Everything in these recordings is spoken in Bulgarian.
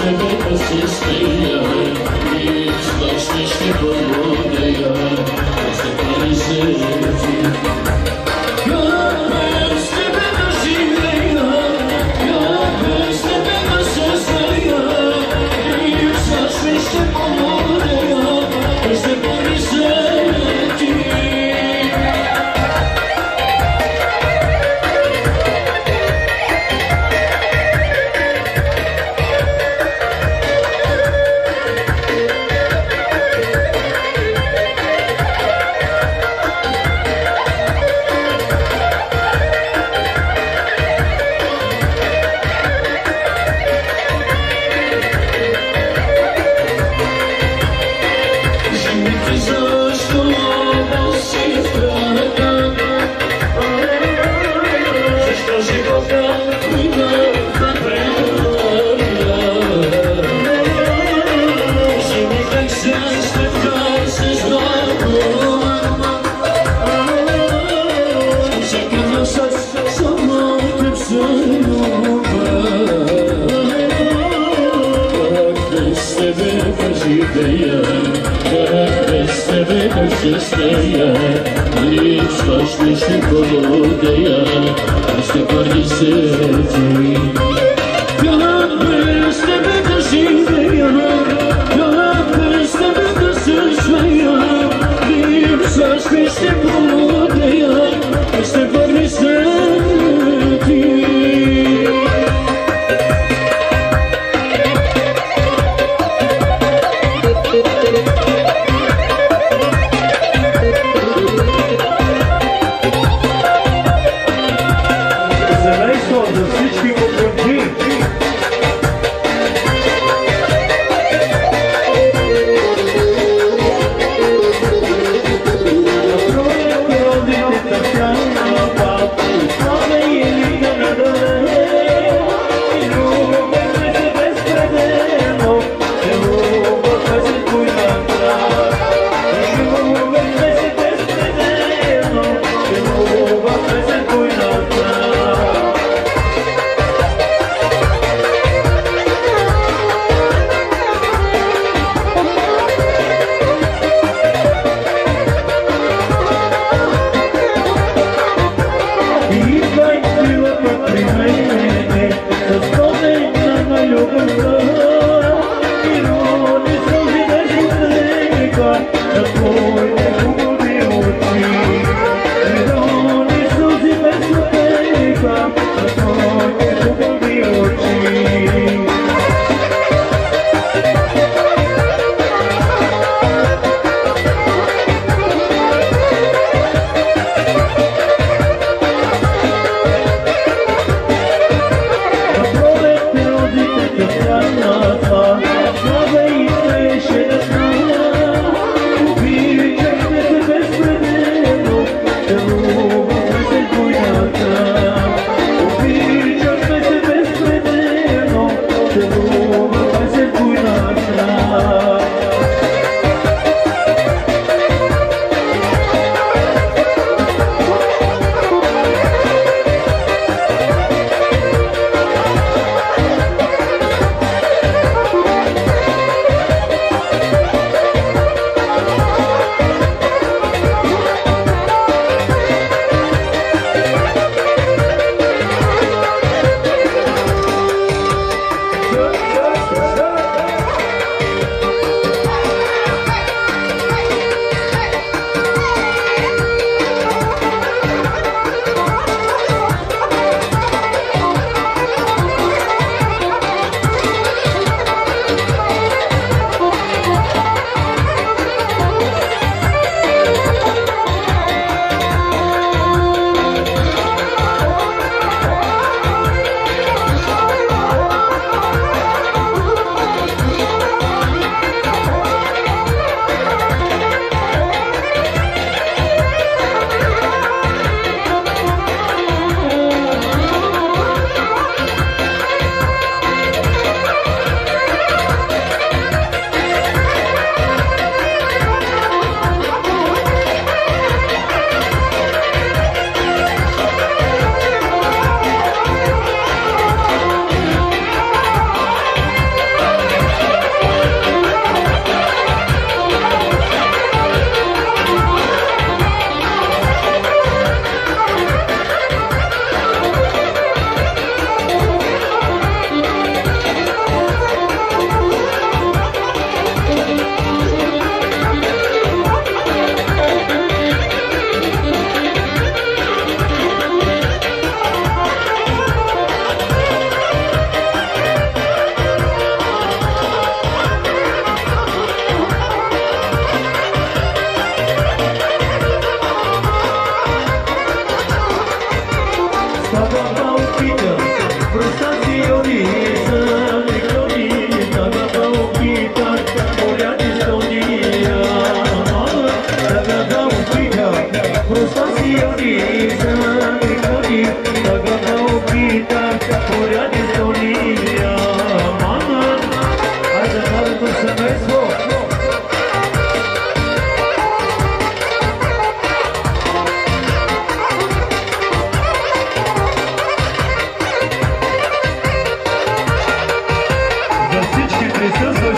За всички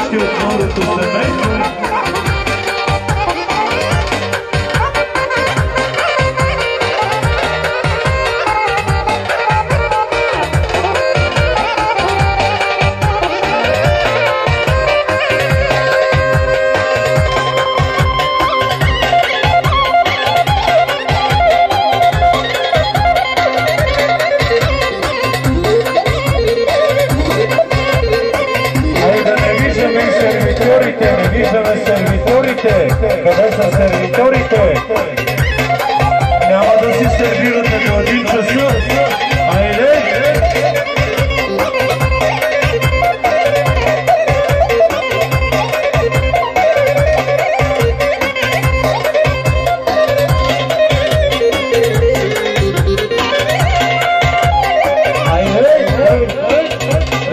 всички от моето семейство. Къде са сервиторите? Няма да си сервирате до 1 часа. Айде!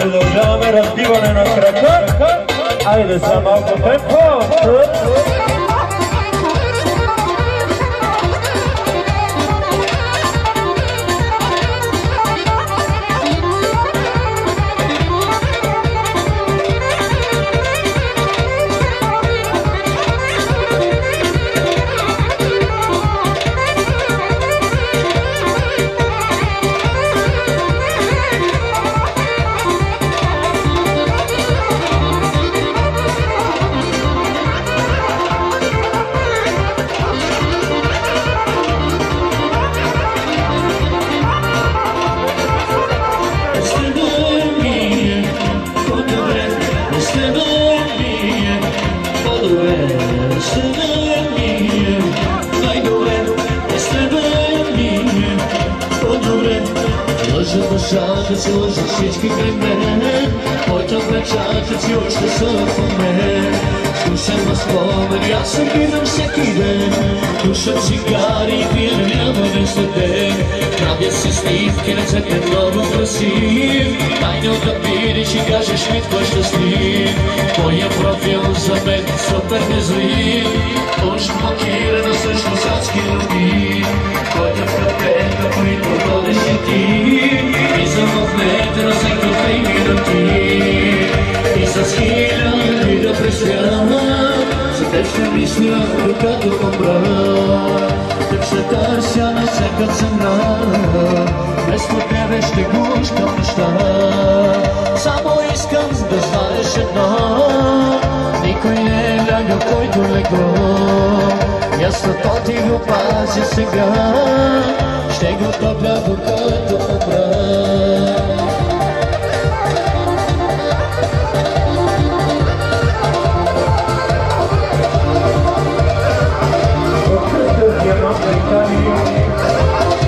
Продължаваме разбиване на крака. Айде за малко темпо. Душата си лъжи всички край мен, моята печата си още са в мен. Слушам на спомени, аз се пинам всеки ден, душам цигари и пия няма ден след ден. Правя си снимки, ръцете много красив, тайно да видиш и кажеш ми твой щастлив. Моя профил за мен супер незлив, уж блокирана също с адски любви. Ходя в кафета, които ходиш и ти, влизам в метра всеки 2 минути. И с хиляди да пресвява, за теб ще мисля, докато умра. Теб ще търся на всяка цена, вместо тебе ще гущам неща. Само искам да знаеш едно, никой не е лягал, който легло. Мястото ти го пазя сега, ще го топля докато умра.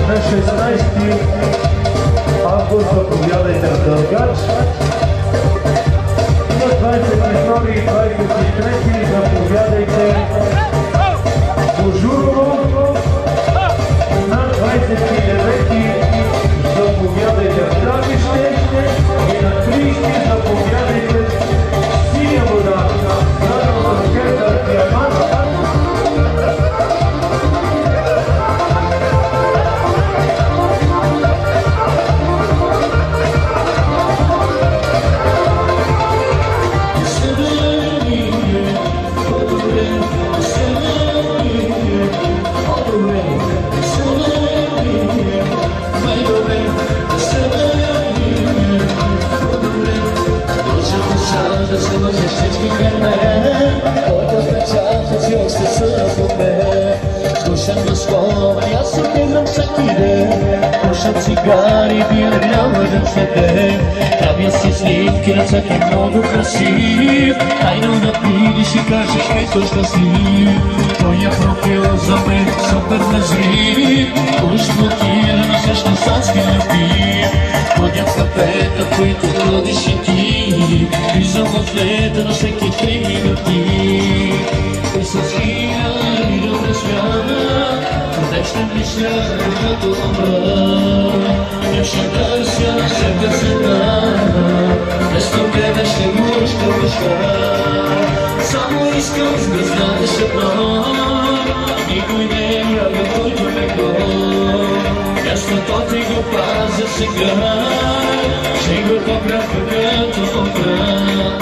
На 16 август заповядайте в Дългач. На 22 и 23 заповядайте в Божурово. На 29 заповядайте в Травище. И на 30 заповядайте в Синя вода. Заедно с оркестър Диамант. Да се лъжи всички към мен, който печата си още са в мен. Слушам на спомени, аз се пинам всеки ден, пушам цигари, пия няма ден след ден. Правя си снимки, ръцете много красив, тайно да видиш и кажеш ми той щастлив. Твоя профил за мен супер незрив, уж блокирана също с адски любви. Ходя в кафета, които ходиш и ти, влизам в лета на всеки 3 минути. И с хиляди да пресвява, къде ще мисля, докато умра. Не ще търся на всяка цена, вместо тебе ще гущам неща. Само искам да знаеш едно, никой не е лягал, който легло. Мястото ти го пазя сега, ще го топля докато умра.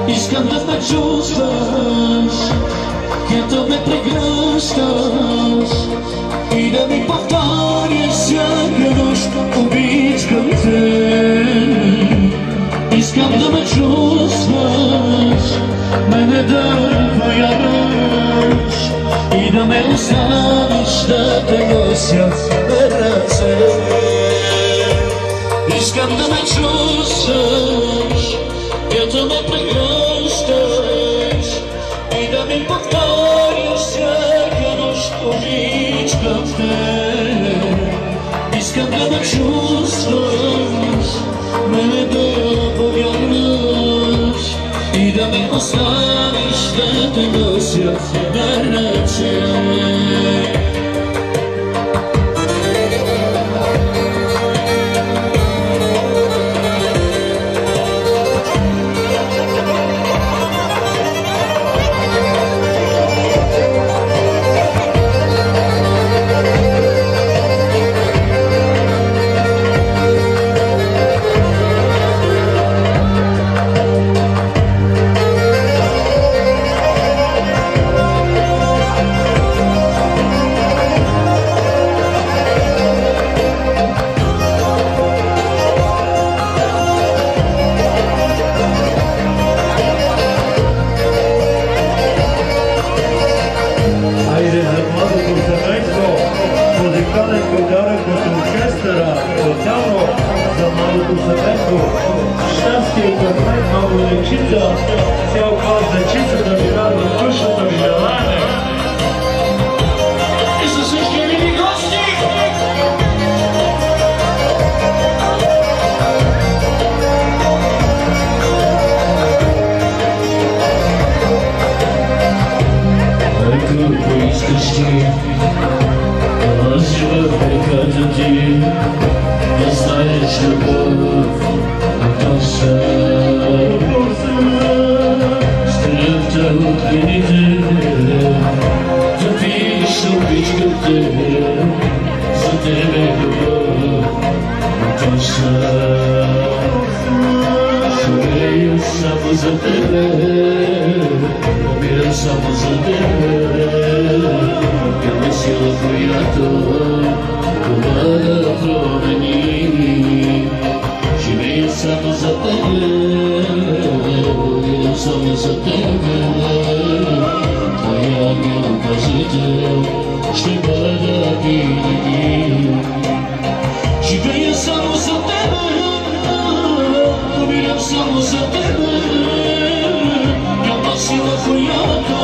Искам да ме чувстваш, като ме прегръщаш и да ми повторяш всяка нощ, обичам те. Искам да ме чувстваш, мене да повярваш и да ме оставиш да те нося в ръце. Искам да ме чувстваш, като ме прегръщаш и да ми повторяш всяка нощ, обичам те. Искам да ме чувстваш, мене да повярваш и да ме оставиш да те нося на ръце. цялото семейство. Щастие и късмет, много лечица, цял клас дечица да ви радва къщата ви желание. И за всички мили гости! Ако искаш ти, аз живея в реката ти, да знаеш любов, относа. Стрелята от вините, да видиш обичката, за тебе любов, относа. Живея само за тебе, умирам само за тебе. Няма сила, която това да промени. Живея само за тебе, умирам само за тебе. Твоя ангел-пазител ще бъда винаги. Живея само за тебе, умирам само за тебе. Няма сила, която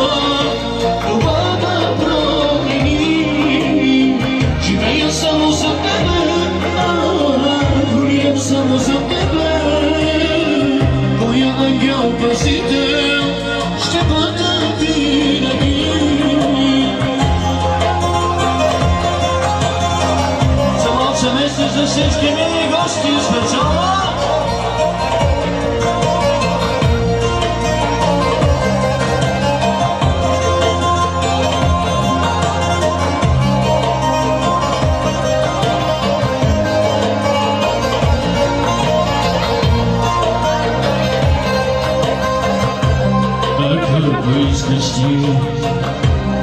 това да промени. Живея само за тебе, умирам само за тебе. Моя ангел-пазител ще бъда винаги. Цялото семейство за всички мили гости специално. Ако искаш ти,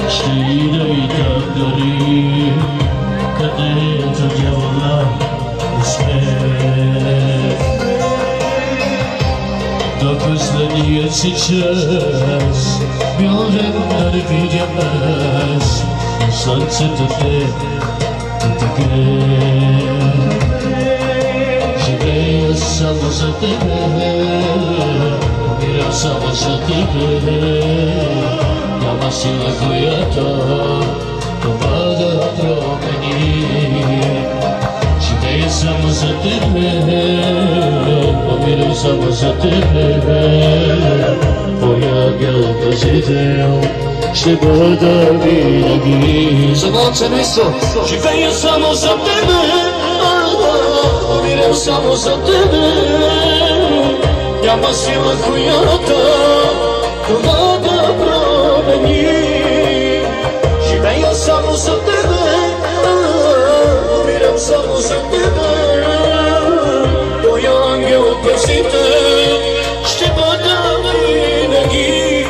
ще ида и там дори, където дявола успее. До последния си час, милен да не видя аз, слънцето те отгрее. Живея само за тебе, умирам само за тебе. Няма сила, която това да промени. Живея само за тебе, умирам само за тебе. Твоя ангел-пазител ще бъда винаги. За моето семейство! Живея само за тебе, умирам само за тебе. Няма сила, която това да промени. Живея само за тебе, умирам само за тебе. Твоя ангел-пазител ще бъда винаги.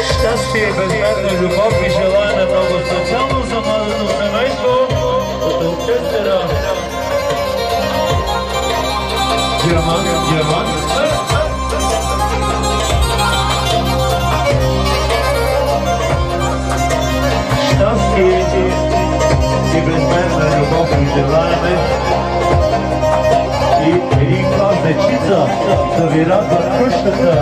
Щастие и безмерна любов и желание много специално за младото семейство от оркестъра Герман. Щастие и безмерна любов и желание и един клас дечица да ви радват къщата.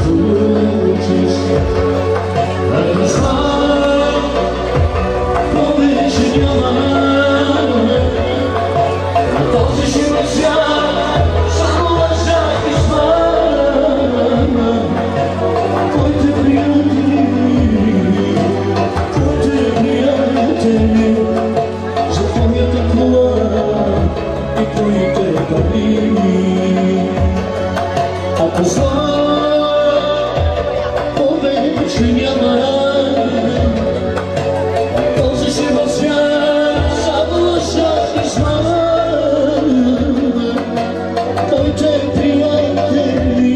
получиш. Ако знам, повече няма на този живот свят, само лъжа и измама. Твоите приятели, за твоята кола и твоите пари. Ако зла повече няма, този живот свят само лъжа и измама. Твоите приятели,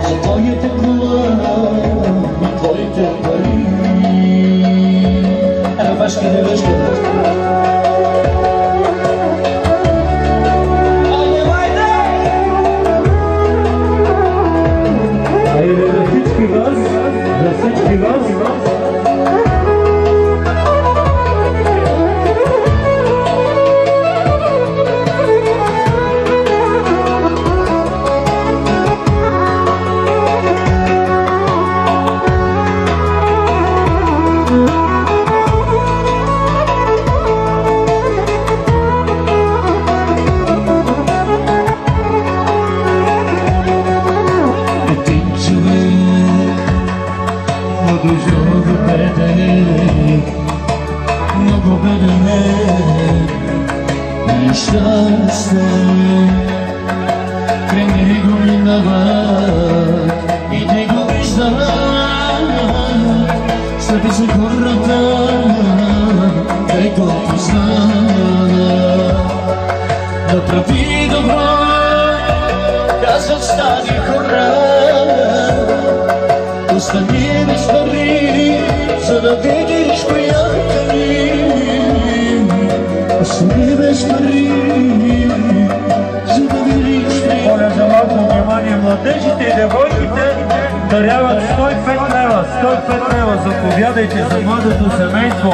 за твоята кола и твоите пари. Ръбашки девежки. Много беден и щастен, край него минават и те го виждат. Слепи са хората, те го познават. Направи добро, казват стари хора. Остани без пари, за да видиш приятели. Остани без пари, за да видиш приятели. Моля за малко внимание, младежите и девойките даряват 105 лева. 105 лева, заповядайте за младото семейство.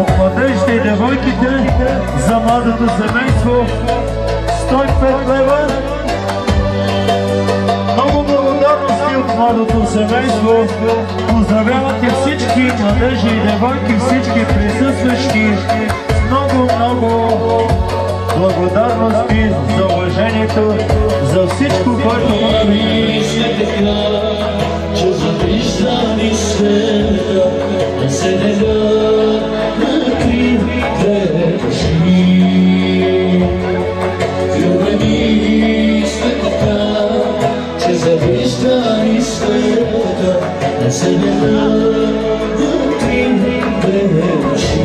От младежите и девойките за младото семейство 105 лева. Много благодарности от младото семейство. Поздравявате всички младежи и девойки, всички присъстващи. Много благодарности за уважението, за всичко, което прави. Че завиждани света да се нега на кривите души. Влюбени сме така, че завиждани света да се нега на кривите души.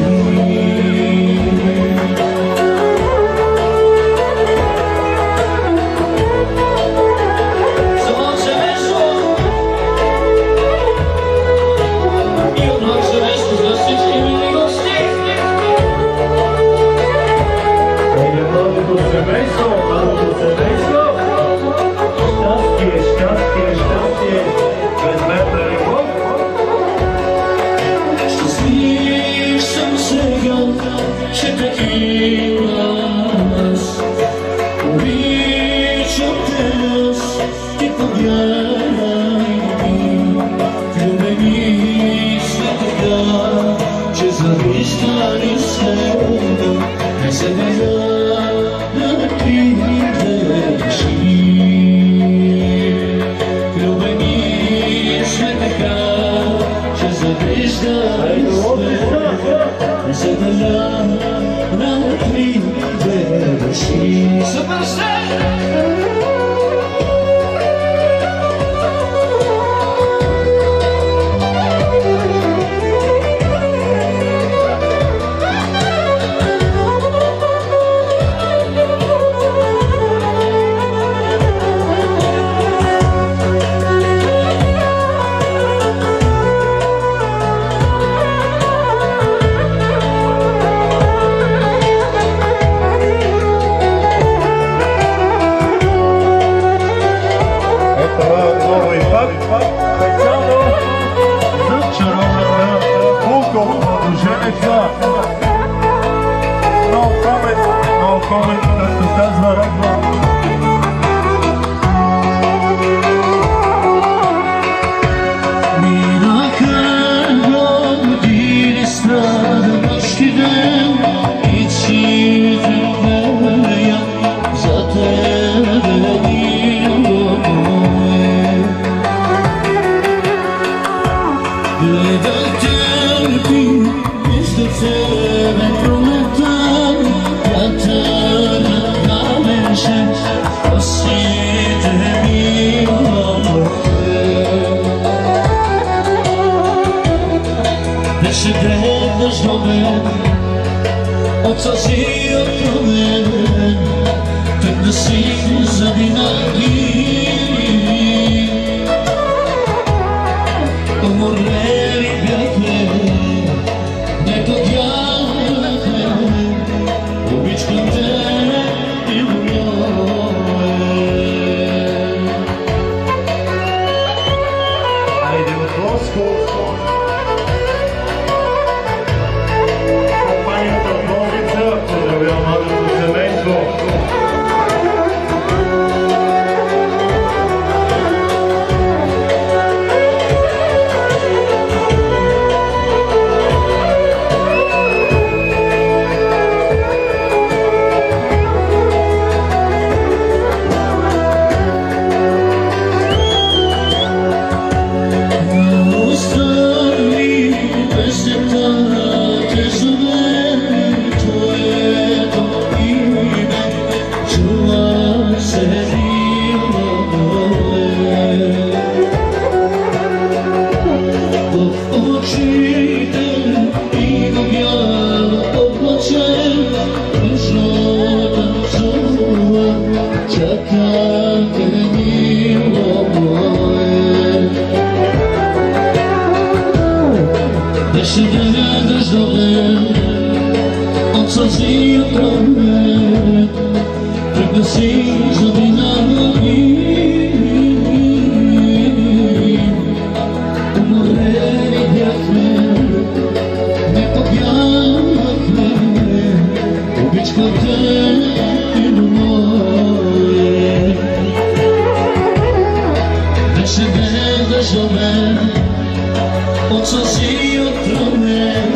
Косите ми беше ден дъждовен от сълзи отровен, тък да си завинаги. Уморени бяхме, не тогяхме, обичкам те и умря. Айде от Лоско, компанията от Лозница поздравява младото семейство. Беше ден дъждовен от сълзи отровен, тък да си завинаги. Уморени бяхме, не побягахме, обичкам те и мое. Беше ден дъждовен от сълзи отровен,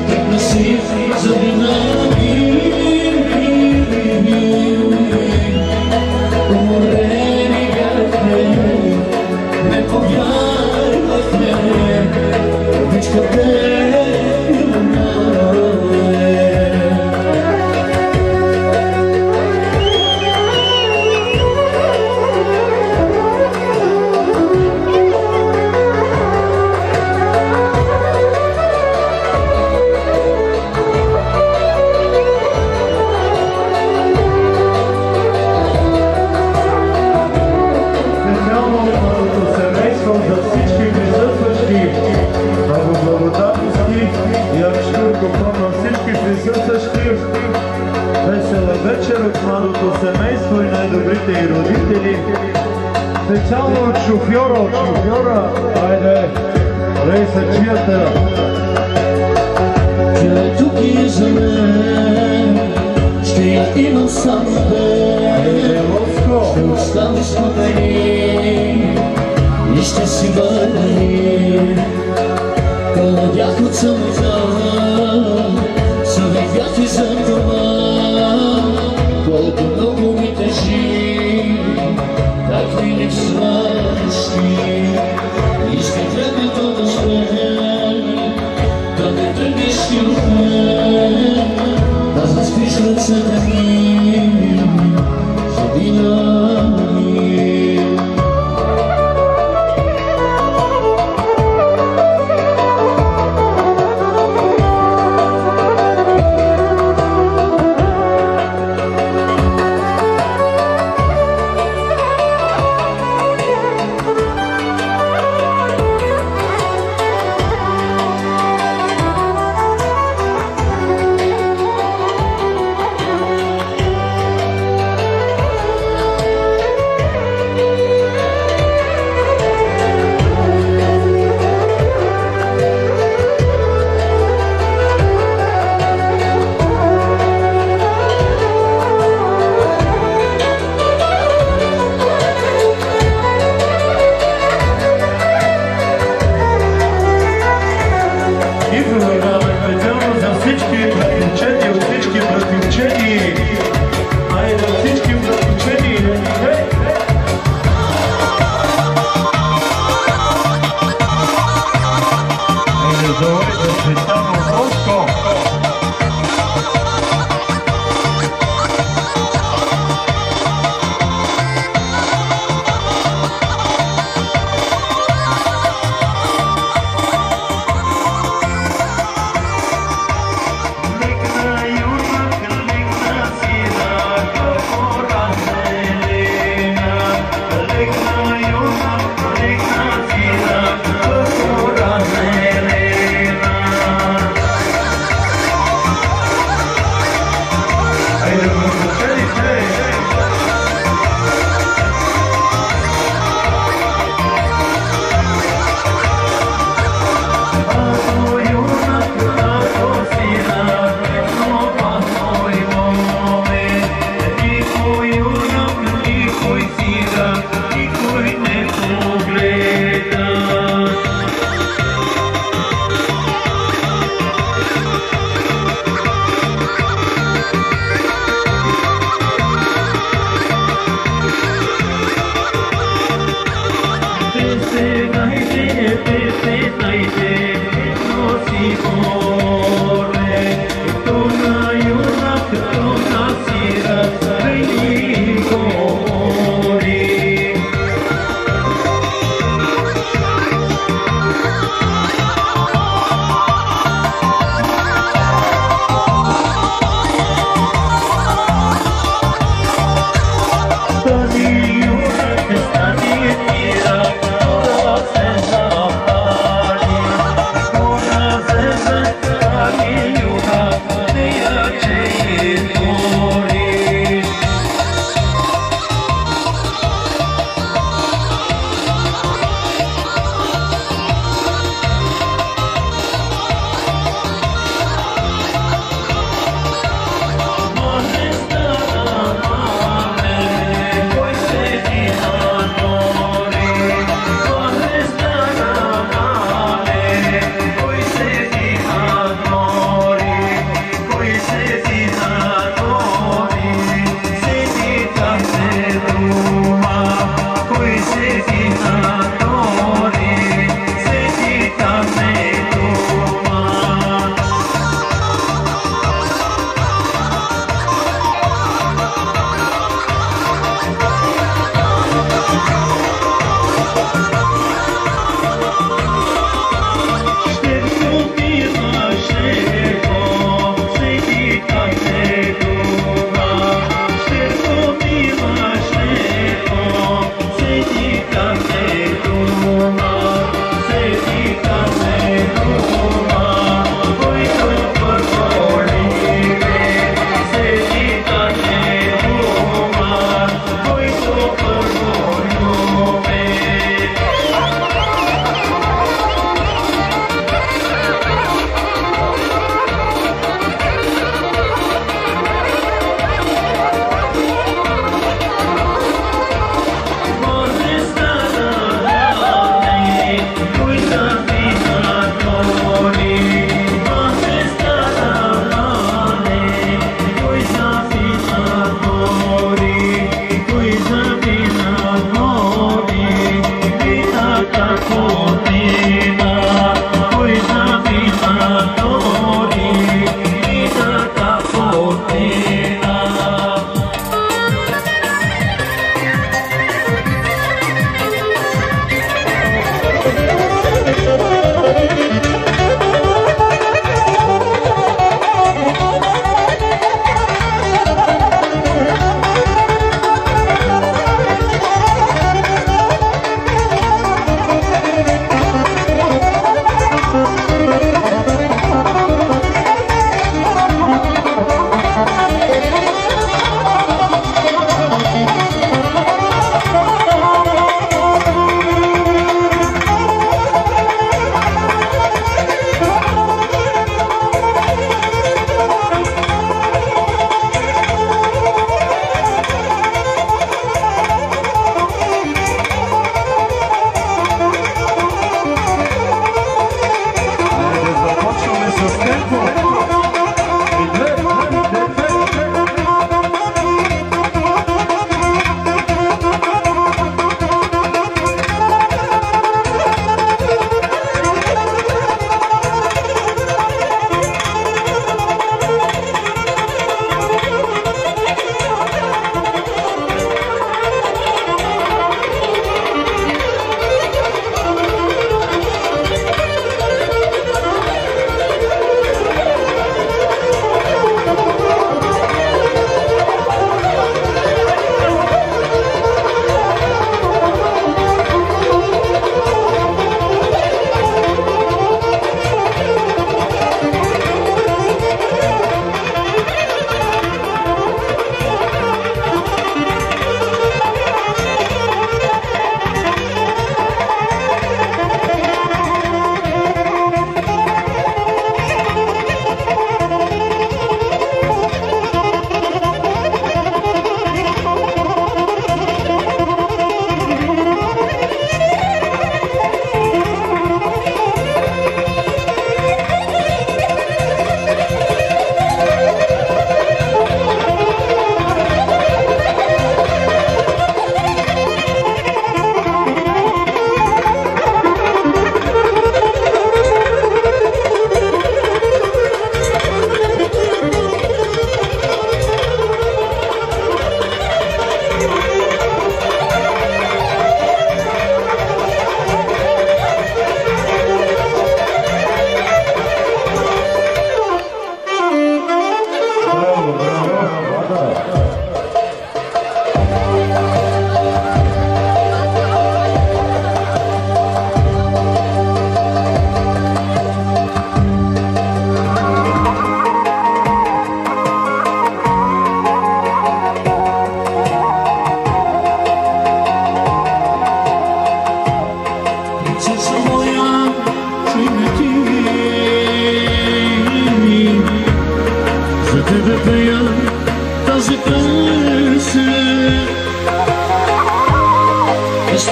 тък да си завинаги. Уморени бяхме, не побягахме, обичкам те и мое. Весела вечер от младото семейство и най-добрите и родители. Специално от шофьора, айде, лей сачията. Тя е тук и за мен, ще я имам сам с теб. Ще оставиш спомени и ще си върни. Коло бях от самота, съвет бях и за това, колко много ми тежи, как ми липсваш ти. Иска времето да спре, да не тръгнеш ти от мен, да заспиш ръцете ми завинаги. Stani, stani,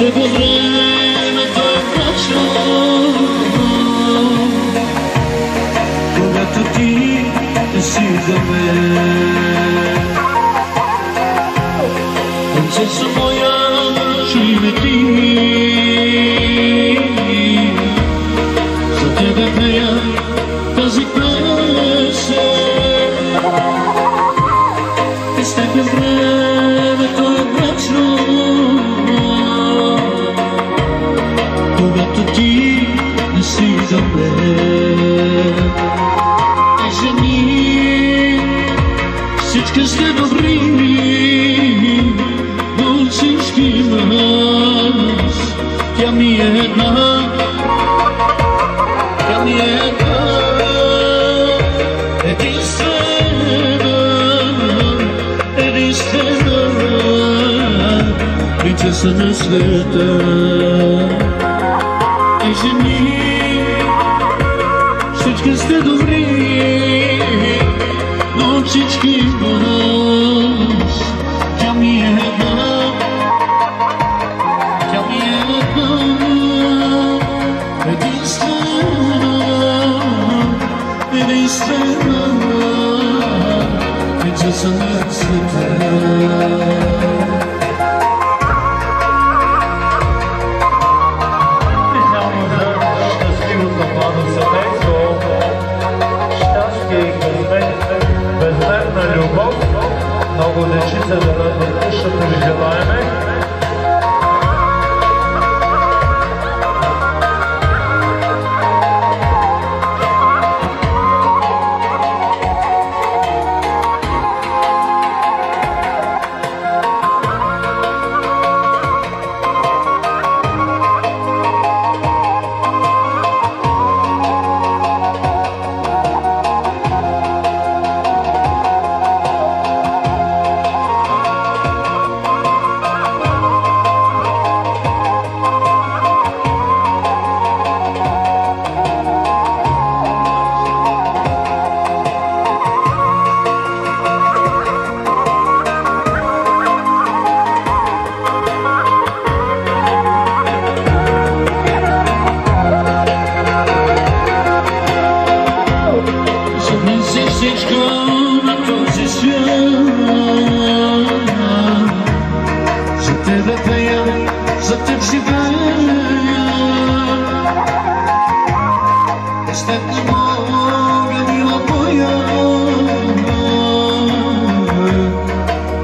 теб времето е мрачно, когато ти не си за мен. Принцеса моя, чуй ме ти, за тебе пея тази песен. С тебе времето е мрачно, когато ти не си за мен. Жени, всички сте добри, но всички нас, тя ми е една, тя ми е една, единствена, единствена, принцеса на света. Жени, всички сте добри, но всички нас, тя ми е една, тя ми е една, единствена, единствена, принцеса на света. Много дечица да бъдат къщата ви желаеме.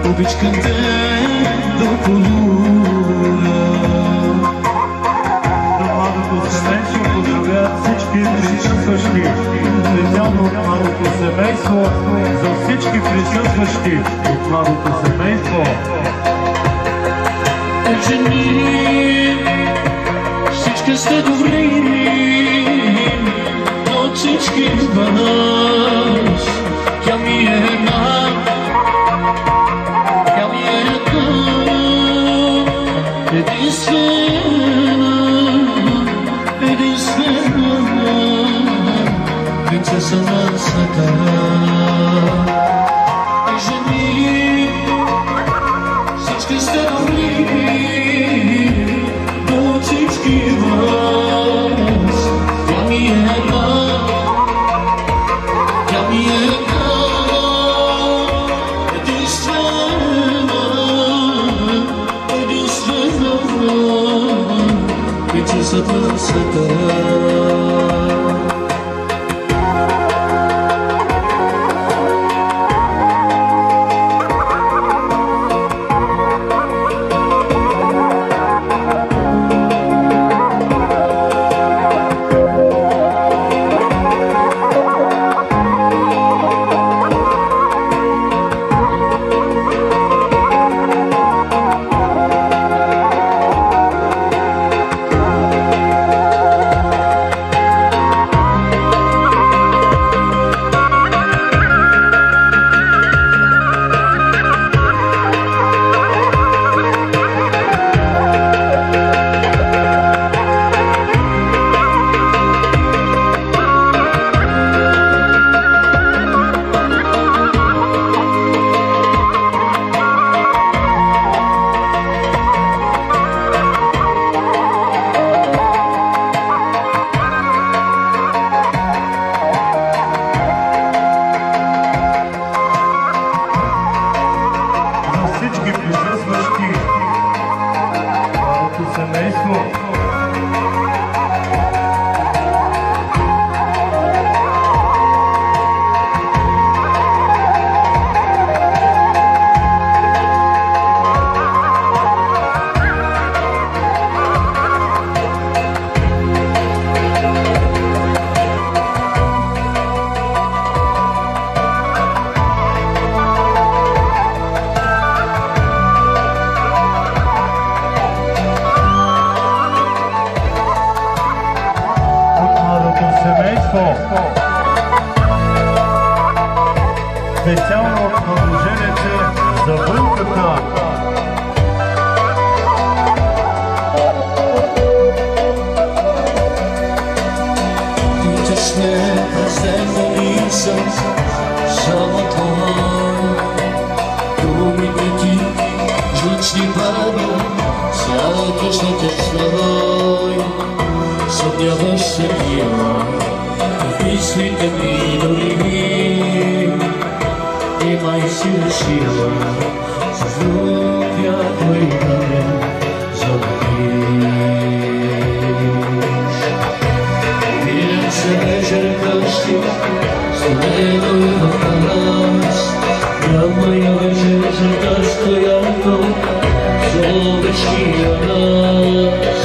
Обичкам те до полуна. До младото семейство поздравяват всички присъстващи. Специално от младото семейство, за всички присъстващи от младото семейство. Жени, всички сте добри, но всички вас, тя ми е една, тя ми е една, единствена, единствена, принцеса на света. Жени, всички сте добри, но всички вас, тя ми е една, тя ми е една, единствена, единствена, принцесата на света. Сякаш летецой, съмняваш се била в мислите ми дори. И май си решила с друг някой да ме забравиш. Видям се вечер къщи, студено и в нас. Няма я вечер жълта, с която зовеш и нас.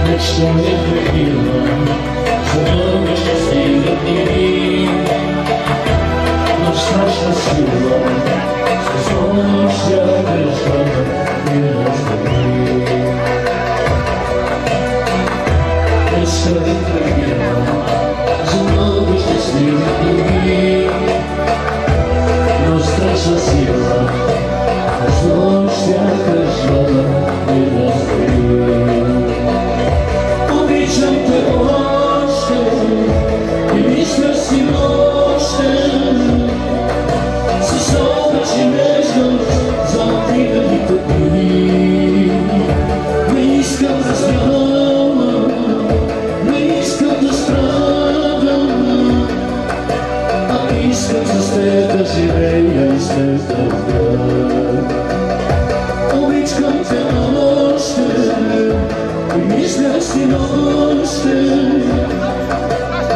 Неща не пребила за много щастливи дни, но страшна сила с нощ сякаш да ми раздели. Неща не пребила за много щастливи дни, но страшна сила с нощ сякаш да ми раздели. Обичам те още и мисля си още с обич и нежност за отминалите дни. Не искам да страдам, не искам да страдам, а искам с теб да живея и с теб да бъда. Обичам те още и мисля си още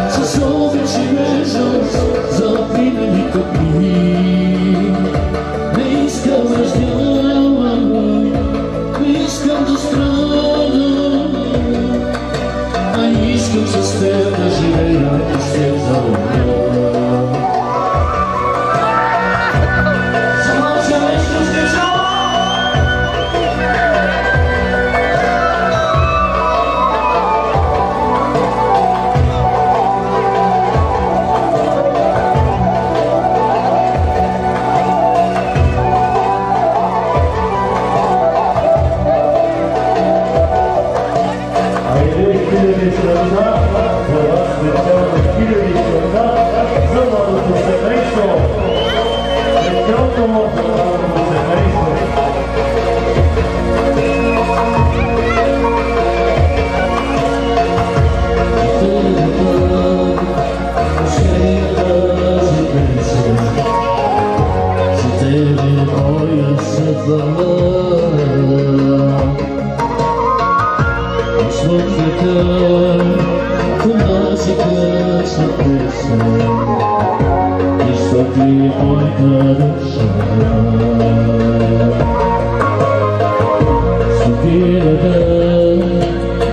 с обич и нежност за отминалите дни. Не искам да раздявам, не искам да страдам, а искам с теб да живея и с теб да бъда.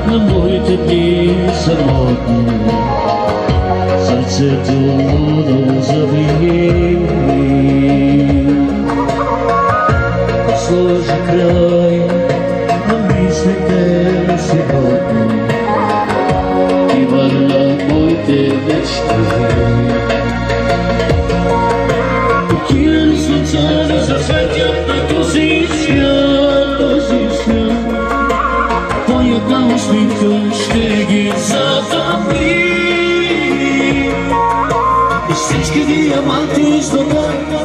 На моите дни самотни сърцето лудо завини. Сложи край на мислите си годни и върна моите вечни. Хиляди слънца да засветят на този свят, този свят. Една усмивка ще ги затъмни и всички диаманти злата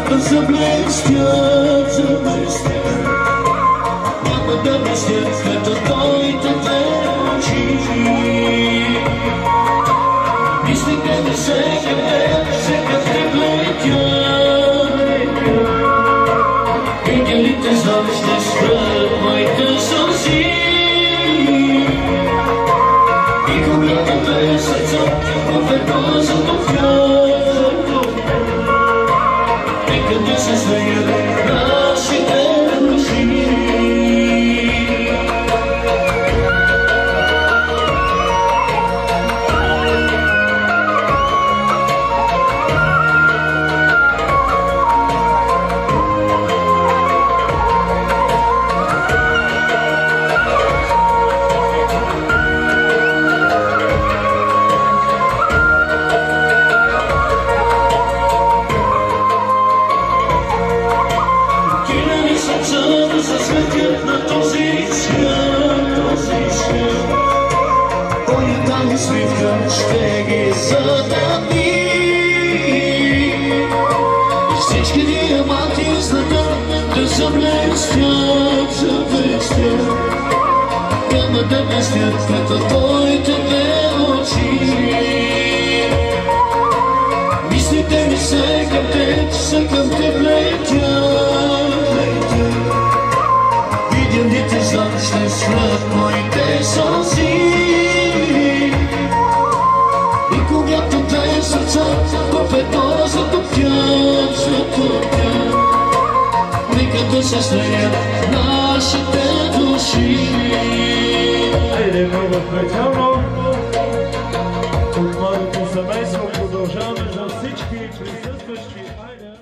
да заблестят, заблестят. Няма да блестят като твоите очи. Мислите да всеки те гледят, ангелите знам ще спрат моите сълзи. Нека да се смеят нашите души. Усмивка ще ги затъмни и всички диаманти злата да заблестят, заблестят. да блестят като твоите две очи. Мислите ми се към теб летят. Видените ще сврат моите сълзи. И когато две сърца в едно затопят, нека да се слеят нашите души. Айде, много специално от младото семейство продължаваме за всички присъстващи. Айде!